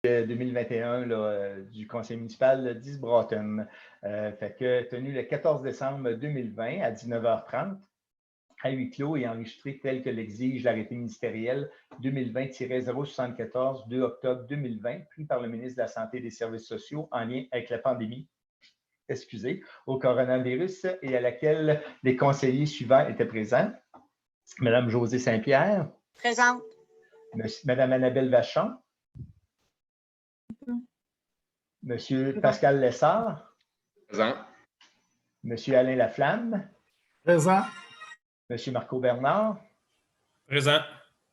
2021 du conseil municipal d'East-Broughton. Fait que tenu le 14 décembre 2020 à 19h30, à huis clos et enregistré tel que l'exige l'arrêté ministériel 2020-074 2 octobre 2020, pris par le ministre de la Santé et des Services sociaux en lien avec la pandémie au coronavirus et à laquelle les conseillers suivants étaient présents. Madame Josée Saint-Pierre. Présente. Madame Annabelle Vachon. Monsieur Pascal Lessard. Présent. Monsieur Alain Laflamme. Présent. Monsieur Marco Bernard. Présent.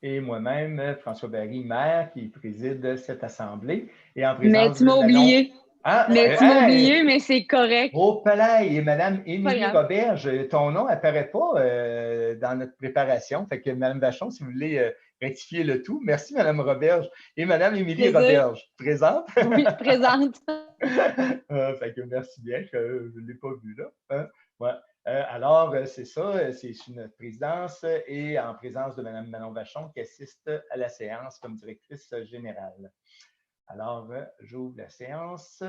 Et moi-même, François Barry, maire, qui préside cette assemblée. Et en Mais tu m'as oublié. Ah, mais tu m'as oublié, mais c'est correct. Oh, palais! Et Mme Émilie Roberge, ton nom n'apparaît pas dans notre préparation. Fait que Mme Vachon, si vous voulez rectifier le tout. Merci, Mme Roberge. Et Mme Émilie Roberge, présente? Oui, présente. Fait que merci bien, je ne l'ai pas vu là. Hein? Ouais. Alors, c'est ça, c'est une présidence et en présence de Mme Manon Vachon qui assiste à la séance comme directrice générale. Alors, j'ouvre la séance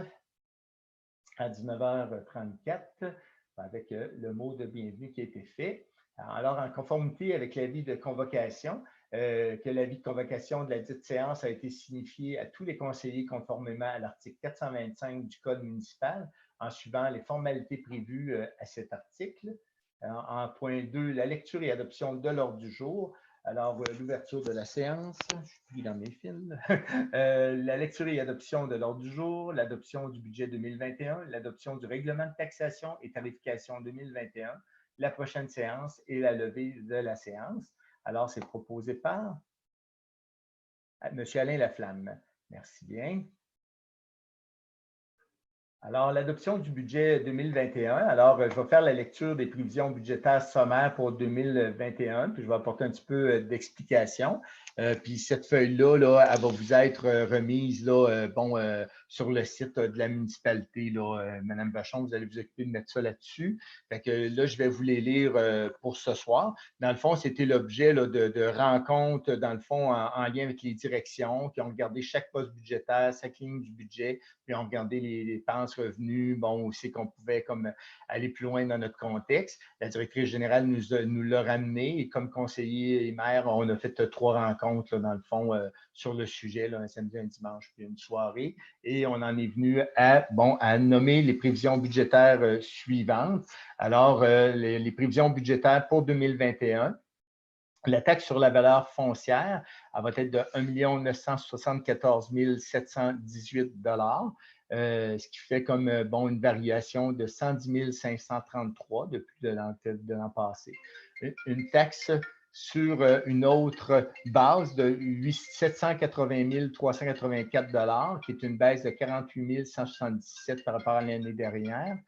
à 19h34 avec le mot de bienvenue qui a été fait. Alors, en conformité avec l'avis de convocation, que l'avis de convocation de la dite séance a été signifié à tous les conseillers conformément à l'article 425 du Code municipal en suivant les formalités prévues à cet article. En point 2, la lecture et adoption de l'ordre du jour. Alors, l'ouverture de la séance, je suis pris dans mes fils. La lecture et adoption de l'ordre du jour, l'adoption du budget 2021, l'adoption du règlement de taxation et tarification 2021, la prochaine séance et la levée de la séance. Alors, c'est proposé par M. Alain Laflamme. Merci bien. Alors, l'adoption du budget 2021. Alors, je vais faire la lecture des prévisions budgétaires sommaires pour 2021, puis je vais apporter un petit peu d'explication. Puis cette feuille-là, là, elle va vous être remise là, sur le site de la municipalité. Là, Madame Vachon, vous allez vous occuper de mettre ça là-dessus. Fait que là, je vais vous les lire pour ce soir. Dans le fond, c'était l'objet de rencontres, dans le fond, en lien avec les directions qui ont regardé chaque poste budgétaire, chaque ligne du budget, puis ont regardé les dépenses, revenus, bon, aussi qu'on pouvait comme aller plus loin dans notre contexte. La directrice générale nous l'a ramené et comme conseiller et maire, on a fait 3 rencontres, là, dans le fond, sur le sujet, là, un samedi, un dimanche, puis une soirée. Et on en est venu à nommer les prévisions budgétaires suivantes. Alors, les prévisions budgétaires pour 2021. La taxe sur la valeur foncière, elle va être de 1 974 718 ce qui fait comme une variation de 110 533 depuis de l'an passé. Une taxe sur une autre base de 780 384 qui est une baisse de 48 177 par rapport à l'année dernière.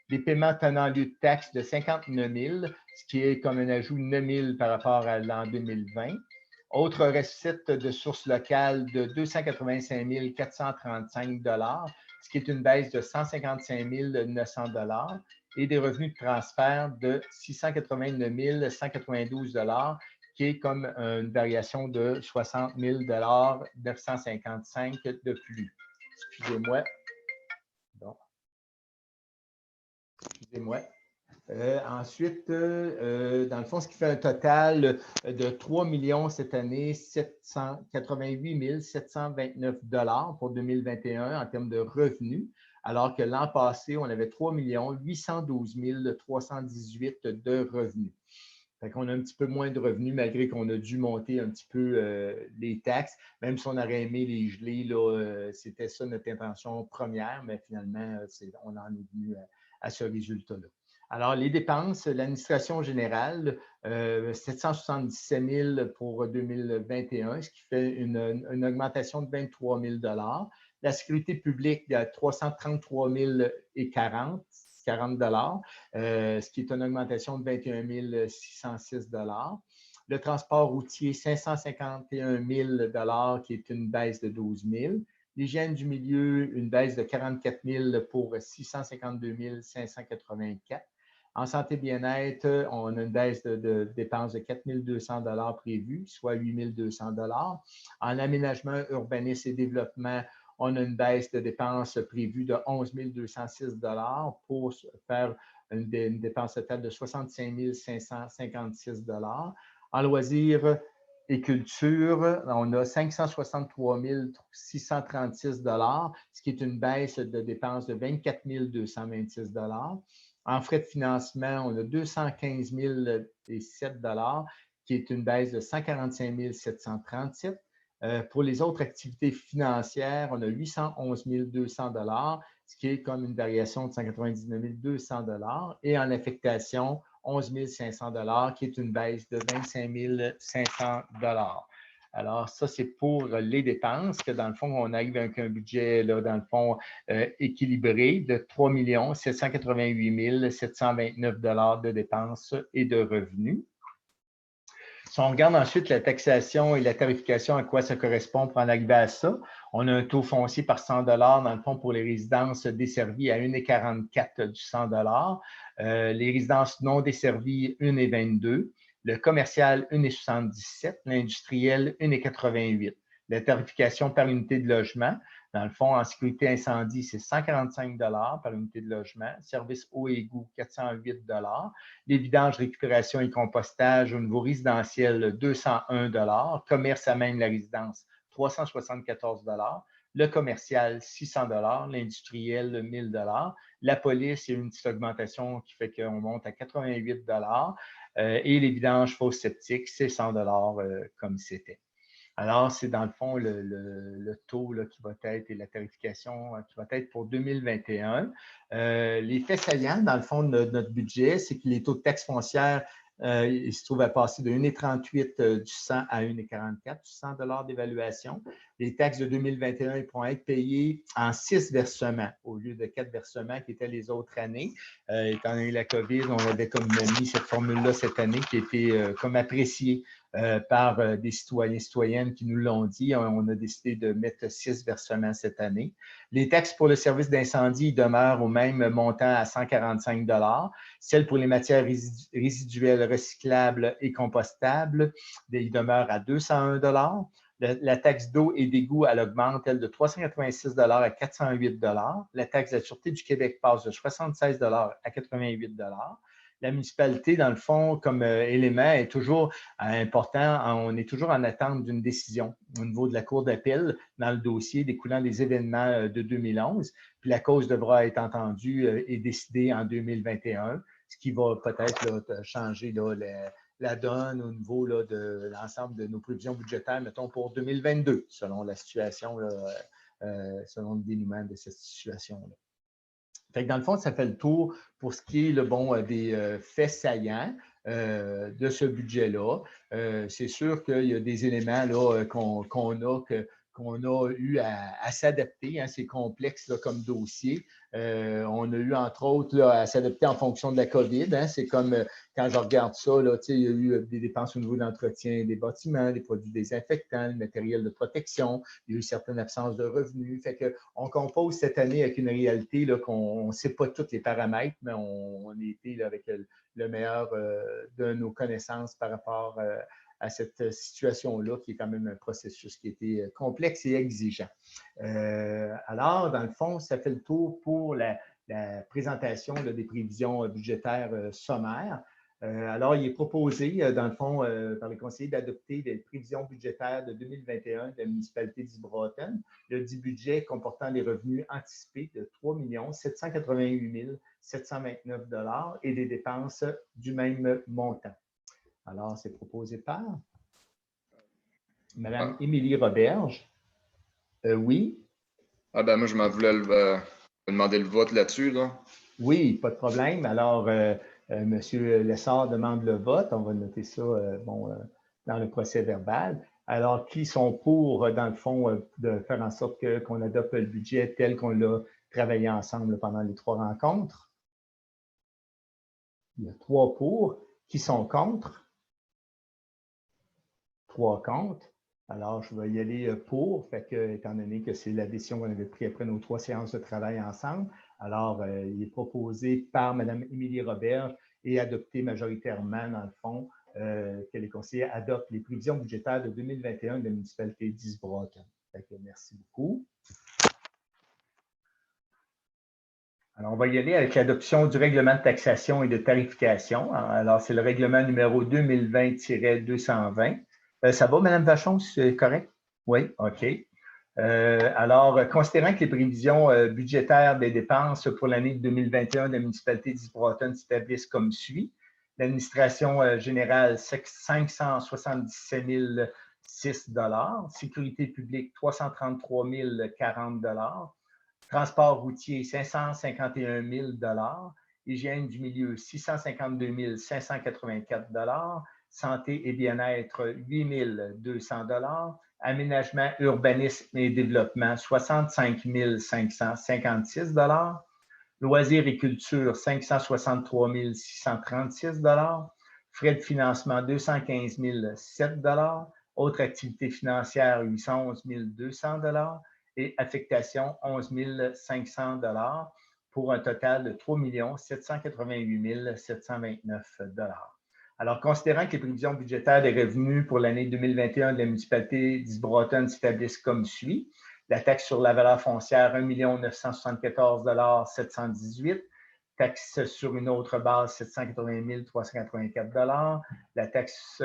Des paiements tenant lieu de taxes de 59 000, ce qui est comme un ajout de 9 000 par rapport à l'an 2020. Autre recette de sources locales de 285 435 ce qui est une baisse de 155 900 et des revenus de transfert de 689 192 qui est comme une variation de 60 000 955 de plus. Excusez-moi. Bon. Excusez-moi. Ensuite, dans le fond, ce qui fait un total de 3 millions cette année, 788 729 pour 2021 en termes de revenus, alors que l'an passé, on avait 3 812 318 de revenus. Fait qu'on a un petit peu moins de revenus malgré qu'on a dû monter un petit peu les taxes. Même si on aurait aimé les geler, c'était ça notre intention première, mais finalement, on en est venu à ce résultat-là. Alors, les dépenses, l'administration générale, 777 000 pour 2021, ce qui fait une augmentation de 23 000 La sécurité publique, de 333 040 ce qui est une augmentation de 21 606 Le transport routier, 551 000 qui est une baisse de 12 000 L'hygiène du milieu, une baisse de 44 000 pour 652 584 En santé bien-être, on a une baisse de dépenses de 4 200 prévues, soit 8 200 En aménagement, urbanisme et développement, on a une baisse de dépenses prévue de 11 206 pour faire une dépense totale de 65 556 En loisirs et culture, on a 563 636 ce qui est une baisse de dépenses de 24 226 En frais de financement, on a 215 007 qui est une baisse de 145 737. Pour les autres activités financières, on a 811 200 ce qui est comme une variation de 199 200 et en affectation, 11 500 qui est une baisse de 25 500 Alors, ça, c'est pour les dépenses, que dans le fond, on arrive avec un budget, là, dans le fond, équilibré de 3 788 729 de dépenses et de revenus. Si on regarde ensuite la taxation et la tarification, à quoi ça correspond pour en arriver à ça, on a un taux foncier par 100 dans le fond pour les résidences desservies à 1,44 du 100 les résidences non desservies 1,22 le commercial 1,77 l'industriel 1,88 La tarification par unité de logement, dans le fond, en sécurité incendie, c'est 145 par unité de logement. Service eau et égout, 408 Les vidanges, récupération et compostage au niveau résidentiel, 201 Commerce à même la résidence, 374 Le commercial, 600 L'industriel, 1000 La police, il y a une petite augmentation qui fait qu'on monte à 88 et les vidanges fosses septiques, c'est 100 comme c'était. Alors, c'est dans le fond le taux là, qui va être et la tarification qui va être pour 2021. Les faits saillants, dans le fond, de notre budget, c'est que les taux de taxes foncières, ils se trouvent à passer de 1,38 du 100 à 1,44 du 100 d'évaluation. Les taxes de 2021 ils pourront être payées en 6 versements au lieu de 4 versements qui étaient les autres années. Étant donné la COVID, on avait comme mis cette formule-là cette année qui a été comme appréciée par des citoyens et citoyennes qui nous l'ont dit. On a décidé de mettre 6 versements cette année. Les taxes pour le service d'incendie demeurent au même montant à 145 Celles pour les matières résiduelles recyclables et compostables, ils demeurent à 201 La taxe d'eau et d'égout, elle augmente, elle, de 386 à 408 La taxe de la Sûreté du Québec passe de 76 à 88 La municipalité, dans le fond, comme élément, est toujours important. On est toujours en attente d'une décision au niveau de la Cour d'appel dans le dossier découlant des événements de 2011. Puis la cause devra être entendue et décidée en 2021, ce qui va peut-être changer là, la donne au niveau là, de l'ensemble de nos prévisions budgétaires, mettons, pour 2022, selon la situation, là, selon le dénouement de cette situation-là. Fait que dans le fond, ça fait le tour pour ce qui est des faits saillants de ce budget-là. C'est sûr qu'il y a des éléments là, qu'on a eu à s'adapter. Hein, c'est complexe là, comme dossier. On a eu, entre autres, là, à s'adapter en fonction de la COVID. Hein, c'est comme quand je regarde ça, là, il y a eu des dépenses au niveau de l'entretien des bâtiments, des produits désinfectants, le matériel de protection. Il y a eu certaines absences de revenus. Fait qu'on compose cette année avec une réalité là, qu'on ne sait pas tous les paramètres, mais on a été là, avec le meilleur de nos connaissances par rapport à cette situation-là, qui est quand même un processus qui était complexe et exigeant. Alors, dans le fond, ça fait le tour pour la présentation là, des prévisions budgétaires sommaires. Alors, il est proposé, dans le fond, par les conseillers d'adopter les prévisions budgétaires de 2021 de la municipalité d'Ibrotten, le dit budget comportant des revenus anticipés de 3 788 729 et des dépenses du même montant. Alors, c'est proposé par Mme Émilie Roberge. Oui. Ah ben moi, je m'en voulais demander le vote là-dessus. Là. Oui, pas de problème. Alors, M. Lessard demande le vote. On va noter ça dans le procès verbal. Alors, qui sont pour, dans le fond, de faire en sorte qu'on adopte le budget tel qu'on l'a travaillé ensemble pendant les 3 rencontres? Il y a 3 pour. Qui sont contre? 3 contre. Alors, je vais y aller pour, fait que, étant donné que c'est la décision qu'on avait prise après nos 3 séances de travail ensemble. Alors, il est proposé par Mme Émilie Roberge et adopté majoritairement, dans le fond, que les conseillers adoptent les prévisions budgétaires de 2021 de la municipalité d'Isbrocken. Merci beaucoup. On va y aller avec l'adoption du règlement de taxation et de tarification. Alors, c'est le règlement numéro 2020-220. Ça va, Mme Vachon, c'est correct? Oui, OK. Alors, considérant que les prévisions budgétaires des dépenses pour l'année 2021 de la municipalité d'Isle-Broughton s'établissent comme suit. L'administration générale, 577 006 $. Sécurité publique, 333 040 $. Transport routier, 551 000 $. Hygiène du milieu, 652 584 $. Santé et bien-être, 8 200 $. Aménagement, urbanisme et développement, 65 556 $. Loisirs et culture, 563 636 $. Frais de financement, 215 007 $. Autres activités financières, 811 200 $. Et affectation, 11 500 $ pour un total de 3 788 729 $. Alors, considérant que les prévisions budgétaires des revenus pour l'année 2021 de la municipalité d'Isle-Broughton s'établissent comme suit. La taxe sur la valeur foncière, 1 974 718 $. Taxe sur une autre base, 780 384 $. La taxe,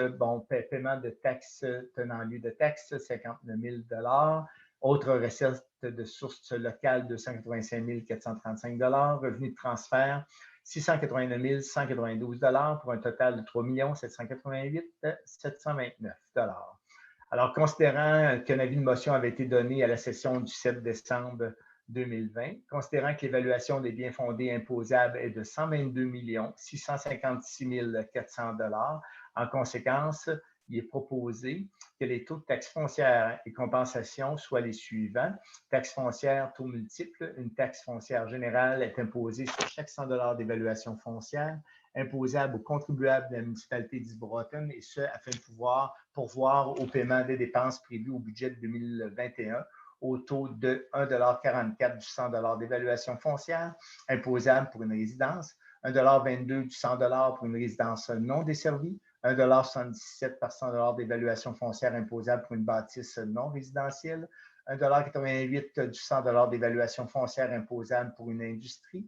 paiement de taxes tenant lieu de taxes, 59 000 $. Autres recettes de sources locales, 285 435 $. Revenus de transfert, 689 192 $ pour un total de 3 788 729 $. Alors, considérant qu'un avis de motion avait été donné à la session du 7 décembre 2020, considérant que l'évaluation des biens fondés imposables est de 122 656 400 $, en conséquence, il est proposé que les taux de taxe foncière et compensation soient les suivants. Taxe foncière, taux multiple, une taxe foncière générale est imposée sur chaque 100 $ d'évaluation foncière, imposable aux contribuables de la municipalité d'Isle-Broughton, et ce, afin de pouvoir pourvoir au paiement des dépenses prévues au budget de 2021 au taux de 1,44 $ du 100 $ d'évaluation foncière imposable pour une résidence, 1,22 $ du 100 $ pour une résidence non desservie, 1,77 $ par 100 $ d'évaluation foncière imposable pour une bâtisse non résidentielle, 1,88 $ du 100 $ d'évaluation foncière imposable pour une industrie.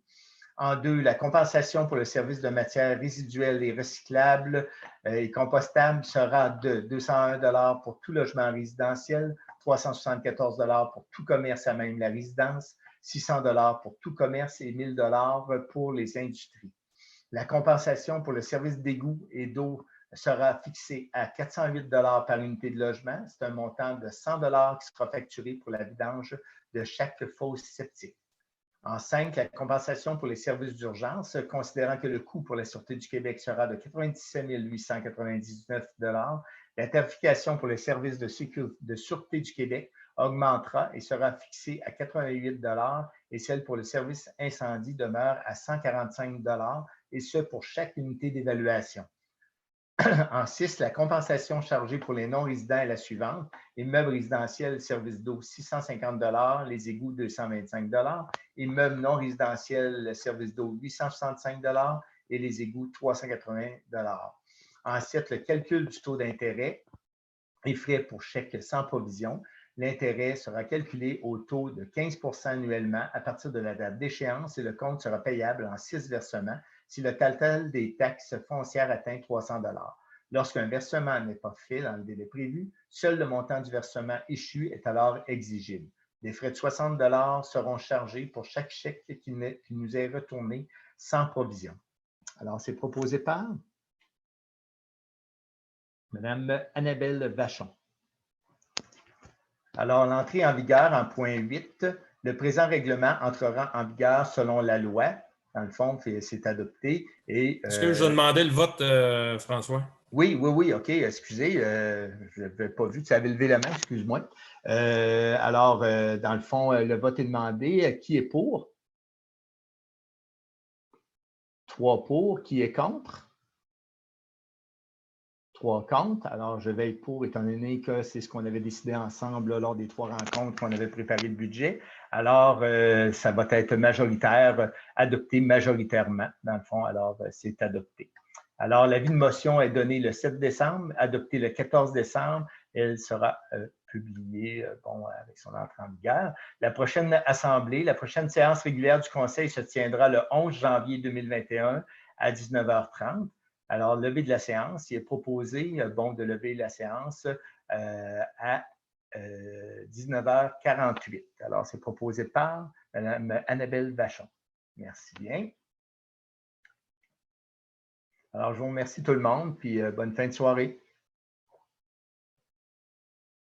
En deux, la compensation pour le service de matières résiduelles et recyclables et compostables sera de 201 $ pour tout logement résidentiel, 374 $ pour tout commerce à même la résidence, 600 $ pour tout commerce et 1 000 $ pour les industries. La compensation pour le service d'égout et d'eau sera fixée à 408 $ par unité de logement. C'est un montant de 100 $ qui sera facturé pour la vidange de chaque fosse septique. En 5, la compensation pour les services d'urgence, considérant que le coût pour la Sûreté du Québec sera de 97 899 $. La tarification pour les services de Sûreté du Québec augmentera et sera fixée à 88 $ et celle pour le service incendie demeure à 145 $, et ce pour chaque unité d'évaluation. En 6, la compensation chargée pour les non-résidents est la suivante. Immeuble résidentiel, service d'eau, 650 $, les égouts, 225 $, immeuble non résidentiel, service d'eau, 865 $ et les égouts, 380 $. En 7, le calcul du taux d'intérêt et frais pour chèque sans provision. L'intérêt sera calculé au taux de 15 % annuellement à partir de la date d'échéance et le compte sera payable en 6 versements si le total des taxes foncières atteint 300 $. Lorsqu'un versement n'est pas fait dans le délai prévu, seul le montant du versement échu est alors exigible. Des frais de 60 $ seront chargés pour chaque chèque qui nous est retourné sans provision. Alors, c'est proposé par Mme Annabelle Vachon. Alors, l'entrée en vigueur en point 8, le présent règlement entrera en vigueur selon la loi. Dans le fond, c'est adopté. Est-ce que je demandais le vote, François? Oui, OK, excusez, je n'avais pas vu, tu avais levé la main, excuse-moi. Alors, dans le fond, le vote est demandé. Qui est pour? 3 pour. Qui est contre? 3 contre. Alors, je vais être pour, étant donné que c'est ce qu'on avait décidé ensemble là, lors des 3 rencontres qu'on avait préparé le budget. Alors, ça va être majoritaire, adopté majoritairement, dans le fond. Alors, c'est adopté. Alors, l'avis de motion est donné le 7 décembre, adopté le 14 décembre. Elle sera publié bon, avec son entrée en vigueur. La prochaine assemblée, la prochaine séance régulière du Conseil se tiendra le 11 janvier 2021 à 19h30. Alors, levée de la séance, il est proposé bon, de lever la séance à 19h48. Alors, c'est proposé par Mme Annabelle Vachon. Merci bien. Alors, je vous remercie tout le monde, puis bonne fin de soirée.